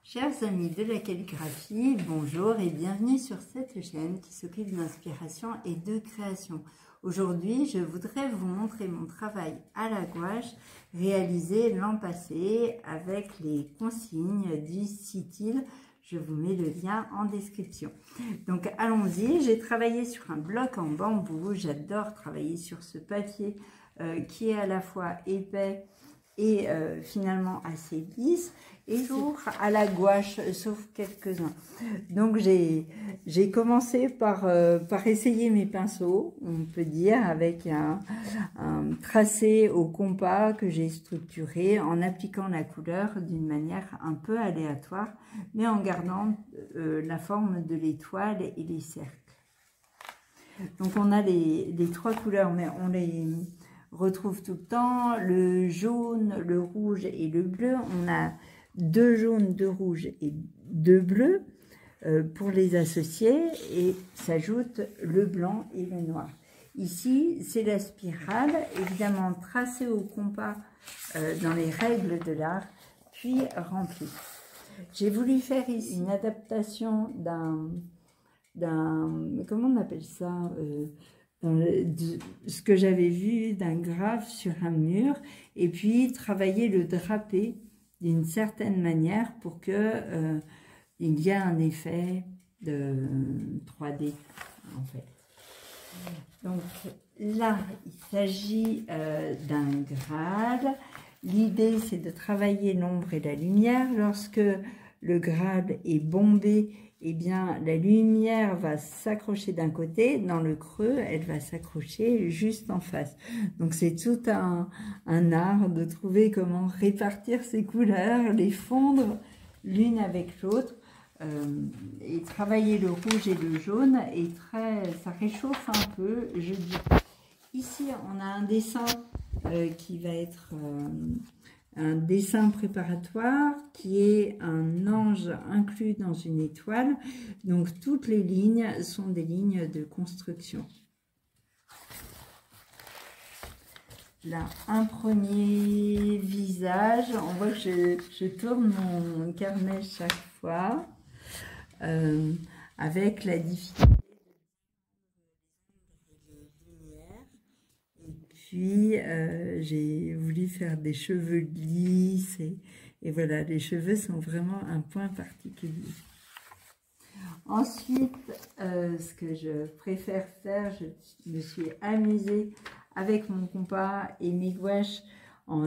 Chers amis de la calligraphie, bonjour et bienvenue sur cette chaîne qui s'occupe d'inspiration et de création. Aujourd'hui, je voudrais vous montrer mon travail à la gouache réalisé l'an passé avec les consignes du site-il. Je vous mets le lien en description. Donc allons-y, j'ai travaillé sur un bloc en bambou. J'adore travailler sur ce papier qui est à la fois épais et finalement assez lisse, et toujours à la gouache, sauf quelques-uns. Donc j'ai commencé par essayer mes pinceaux, on peut dire, avec un tracé au compas que j'ai structuré en appliquant la couleur d'une manière un peu aléatoire, mais en gardant la forme de l'étoile et les cercles. Donc on a les trois couleurs, mais on les retrouve tout le temps, le jaune, le rouge et le bleu. On a 2 jaunes, 2 rouges et 2 bleus pour les associer, et s'ajoute le blanc et le noir. Ici, c'est la spirale, évidemment tracée au compas dans les règles de l'art, puis remplie. J'ai voulu faire ici une adaptation d'un comment on appelle ça, ce que j'avais vu d'un graphe sur un mur, et puis travailler le drapé d'une certaine manière pour que il y ait un effet de 3D en fait. Donc là, il s'agit d'un Graal. L'idée, c'est de travailler l'ombre et la lumière. Lorsque le Graal est bombé, eh bien, la lumière va s'accrocher d'un côté, dans le creux, elle va s'accrocher juste en face. Donc, c'est tout un art de trouver comment répartir ces couleurs, les fondre l'une avec l'autre, et travailler le rouge et le jaune, et ça réchauffe un peu, je dis. Ici, on a un dessin qui va être un dessin préparatoire qui est un ange inclus dans une étoile. Donc toutes les lignes sont des lignes de construction. Là, un premier visage. On voit que je tourne mon carnet chaque fois avec la difficulté. Puis j'ai voulu faire des cheveux lisses, et voilà, les cheveux sont vraiment un point particulier. Ensuite, ce que je préfère faire, je me suis amusée avec mon compas et mes gouaches,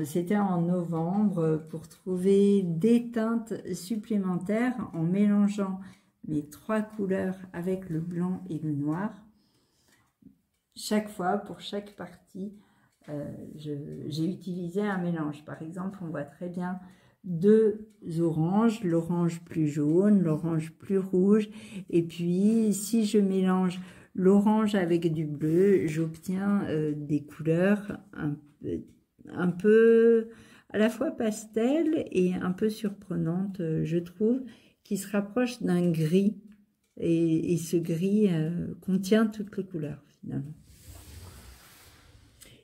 c'était en novembre, pour trouver des teintes supplémentaires en mélangeant mes 3 couleurs avec le blanc et le noir. Chaque fois, pour chaque partie, j'ai utilisé un mélange. Par exemple, on voit très bien 2 oranges, l'orange plus jaune, l'orange plus rouge, et puis si je mélange l'orange avec du bleu, j'obtiens des couleurs un peu à la fois pastel et un peu surprenantes, je trouve, qui se rapprochent d'un gris, et ce gris contient toutes les couleurs finalement.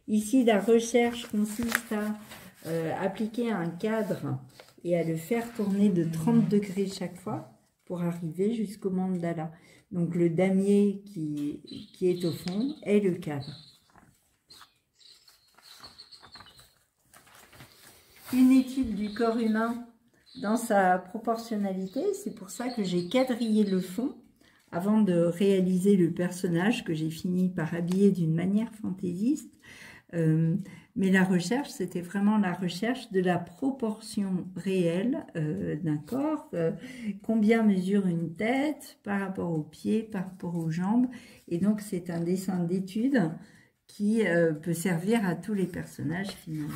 Ici, la recherche consiste à appliquer un cadre et à le faire tourner de 30 degrés chaque fois pour arriver jusqu'au mandala. Donc le damier qui est au fond est le cadre. Une étude du corps humain dans sa proportionnalité, c'est pour ça que j'ai quadrillé le fond avant de réaliser le personnage que j'ai fini par habiller d'une manière fantaisiste. Mais la recherche, c'était vraiment la recherche de la proportion réelle d'un corps. Combien mesure une tête par rapport aux pieds, par rapport aux jambes. Et donc, c'est un dessin d'étude qui peut servir à tous les personnages finalement.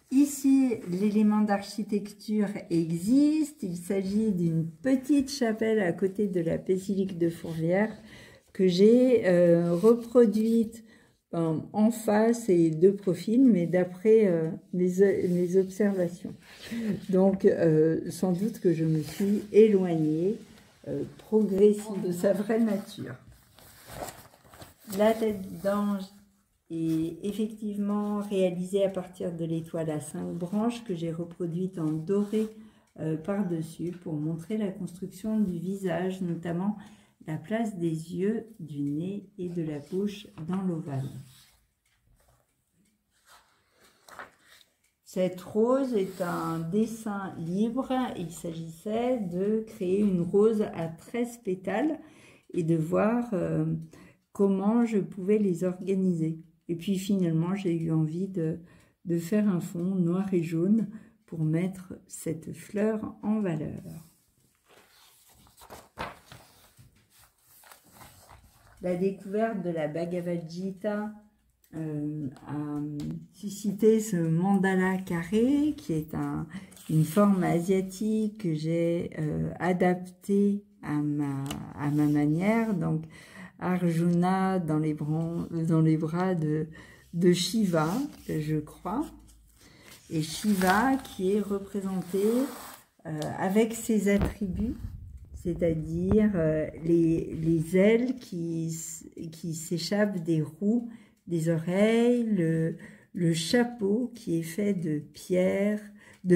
Ici, l'élément d'architecture existe. Il s'agit d'une petite chapelle à côté de la basilique de Fourvière que j'ai reproduite en face et de profil, mais d'après mes observations. Donc, sans doute que je me suis éloignée progressivement de sa vraie nature. La tête d'ange est effectivement réalisé à partir de l'étoile à 5 branches que j'ai reproduite en doré par-dessus pour montrer la construction du visage, notamment la place des yeux, du nez et de la bouche dans l'ovale. Cette rose est un dessin libre. Il s'agissait de créer une rose à 13 pétales et de voir comment je pouvais les organiser. Et puis finalement, j'ai eu envie de faire un fond noir et jaune pour mettre cette fleur en valeur. La découverte de la Bhagavad Gita a suscité ce mandala carré qui est une forme asiatique que j'ai adaptée à ma manière. Donc Arjuna dans les bras de Shiva, je crois, et Shiva qui est représenté avec ses attributs, c'est-à-dire les ailes qui s'échappent des roues des oreilles, le chapeau qui est fait de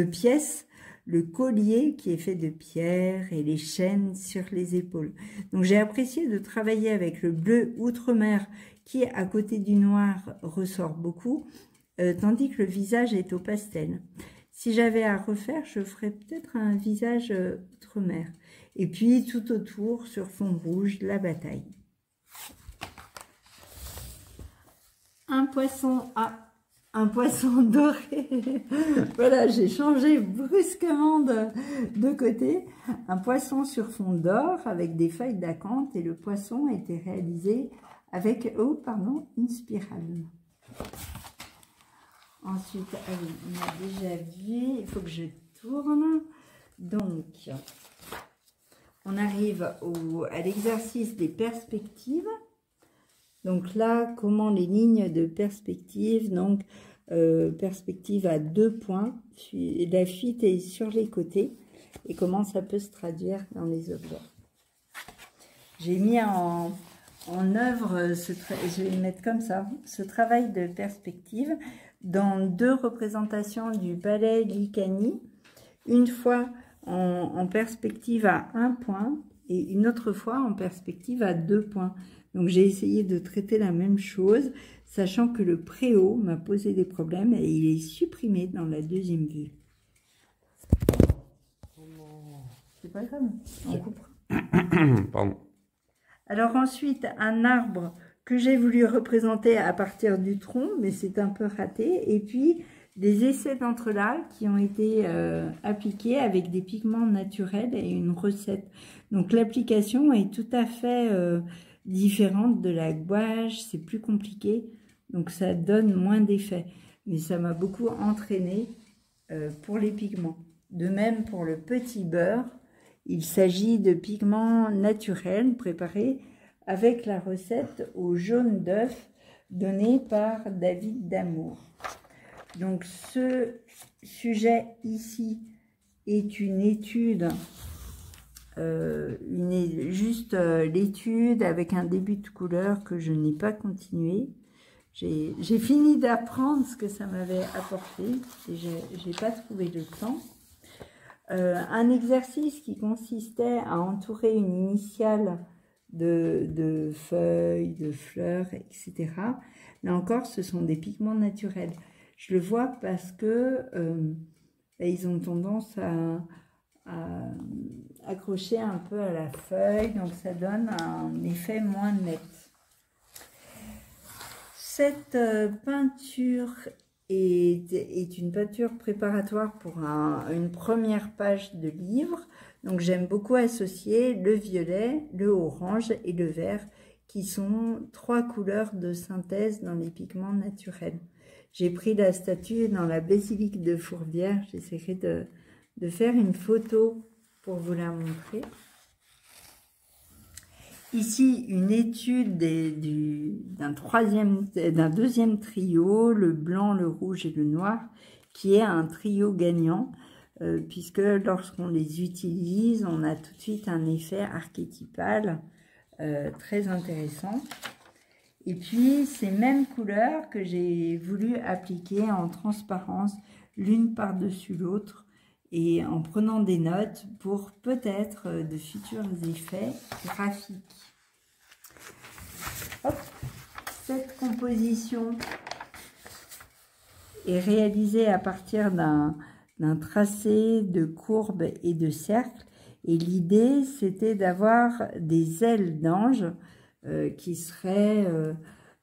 pièces, le collier qui est fait de pierre et les chaînes sur les épaules. Donc j'ai apprécié de travailler avec le bleu outre-mer qui, à côté du noir, ressort beaucoup, tandis que le visage est au pastel. Si j'avais à refaire, je ferais peut-être un visage outre-mer. Et puis tout autour, sur fond rouge, la bataille. Un poisson doré. Voilà, j'ai changé brusquement de côté. Un poisson sur fond d'or avec des feuilles d'acanthe et le poisson a été réalisé avec une spirale. Ensuite, allez, on a déjà vu, il faut que je tourne. Donc, on arrive à l'exercice des perspectives. Donc là, comment les lignes de perspective, donc perspective à 2 points, la fuite est sur les côtés et comment ça peut se traduire dans les objets. J'ai mis en œuvre, je vais le mettre comme ça, ce travail de perspective dans 2 représentations du ballet Likani, une fois en perspective à 1 point et une autre fois en perspective à 2 points. Donc j'ai essayé de traiter la même chose, sachant que le préau m'a posé des problèmes et il est supprimé dans la deuxième vue. C'est pas grave, on coupera. Pardon. Alors ensuite, un arbre que j'ai voulu représenter à partir du tronc, mais c'est un peu raté. Et puis, des essais d'entrelacs qui ont été appliqués avec des pigments naturels et une recette. Donc l'application est tout à fait différente de la gouache, c'est plus compliqué, donc ça donne moins d'effet. Mais ça m'a beaucoup entraîné pour les pigments. De même pour le petit beurre, il s'agit de pigments naturels préparés avec la recette au jaune d'œuf donnée par David Damour. Donc ce sujet ici est une étude, juste l'étude avec un début de couleur que je n'ai pas continué. J'ai fini d'apprendre ce que ça m'avait apporté et je n'ai pas trouvé le temps. Un exercice qui consistait à entourer une initiale de feuilles, de fleurs, etc. Là encore, ce sont des pigments naturels. Je le vois parce que ils ont tendance à accrocher un peu à la feuille, donc ça donne un effet moins net. Cette peinture est une peinture préparatoire pour une première page de livre. Donc j'aime beaucoup associer le violet, le orange et le vert, qui sont 3 couleurs de synthèse dans les pigments naturels. J'ai pris la statue dans la basilique de Fourvière. J'essaierai de faire une photo pour vous la montrer. Ici, une étude d'un deuxième trio, le blanc, le rouge et le noir, qui est un trio gagnant, puisque lorsqu'on les utilise, on a tout de suite un effet archétypal très intéressant. Et puis, ces mêmes couleurs que j'ai voulu appliquer en transparence l'une par-dessus l'autre et en prenant des notes pour peut-être de futurs effets graphiques. Hop. Cette composition est réalisée à partir d'un tracé de courbes et de cercles. Et l'idée, c'était d'avoir des ailes d'ange qui seraient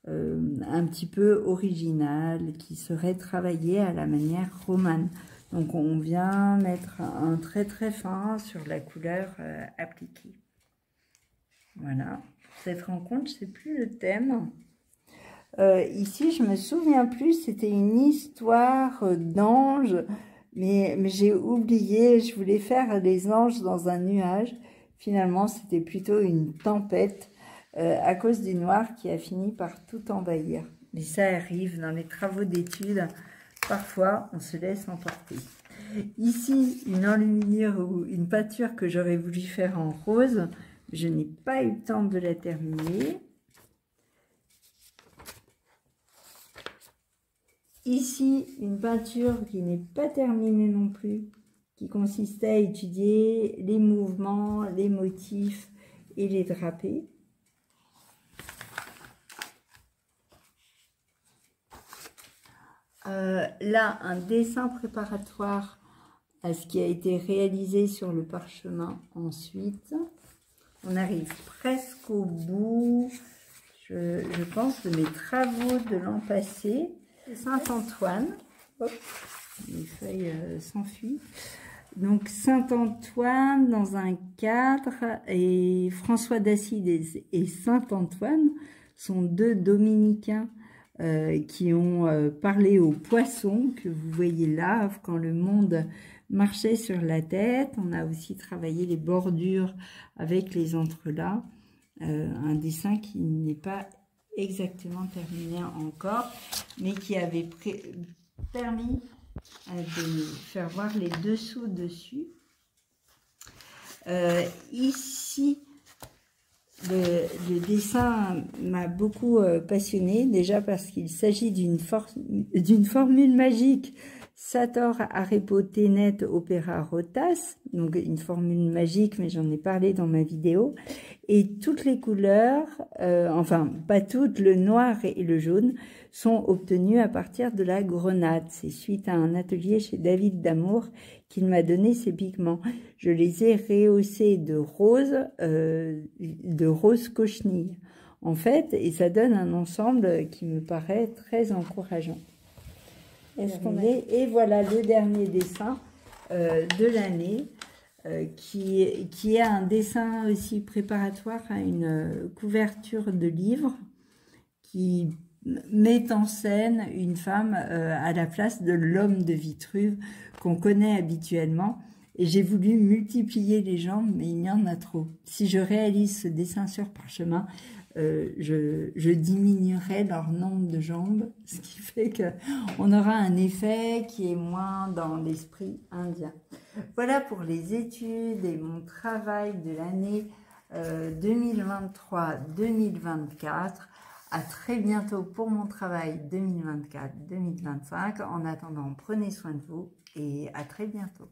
un petit peu originales, qui seraient travaillées à la manière romane. Donc on vient mettre un trait très fin sur la couleur appliquée. Voilà, cette rencontre, je ne sais plus le thème. Ici, je me souviens plus, c'était une histoire d'ange, mais j'ai oublié, je voulais faire les anges dans un nuage. Finalement, c'était plutôt une tempête à cause du noir qui a fini par tout envahir. Mais ça arrive dans les travaux d'études, parfois on se laisse emporter. Ici, une enluminure ou une peinture que j'aurais voulu faire en rose, je n'ai pas eu le temps de la terminer. Ici, une peinture qui n'est pas terminée non plus, qui consistait à étudier les mouvements, les motifs et les drapés. Là, un dessin préparatoire à ce qui a été réalisé sur le parchemin ensuite. On arrive presque au bout, je pense, de mes travaux de l'an passé. Saint-Antoine, les feuilles s'enfuient. Donc Saint-Antoine dans un cadre, et François d'Assise et Saint-Antoine sont deux dominicains qui ont parlé aux poissons que vous voyez là quand le monde marchait sur la tête. On a aussi travaillé les bordures avec les entrelacs, un dessin qui n'est pas exactement terminé encore, mais qui avait permis de faire voir les dessous dessus. Ici, le dessin m'a beaucoup passionné, déjà parce qu'il s'agit d'une formule magique Sator Arepo Tenet Opera Rotas, donc une formule magique, mais j'en ai parlé dans ma vidéo, et toutes les couleurs, enfin pas toutes, le noir et le jaune, sont obtenus à partir de la grenade. C'est suite à un atelier chez David Damour qu'il m'a donné ces pigments. Je les ai rehaussés de rose cochenille, en fait, et ça donne un ensemble qui me paraît très encourageant. Et voilà le dernier dessin de l'année, qui est un dessin aussi préparatoire à une couverture de livre qui met en scène une femme à la place de l'homme de Vitruve qu'on connaît habituellement. Et j'ai voulu multiplier les jambes, mais il y en a trop. Si je réalise ce dessin sur parchemin, je diminuerai leur nombre de jambes, ce qui fait qu'on aura un effet qui est moins dans l'esprit indien. Voilà pour les études et mon travail de l'année 2023-2024. À très bientôt pour mon travail 2024-2025. En attendant, prenez soin de vous et à très bientôt.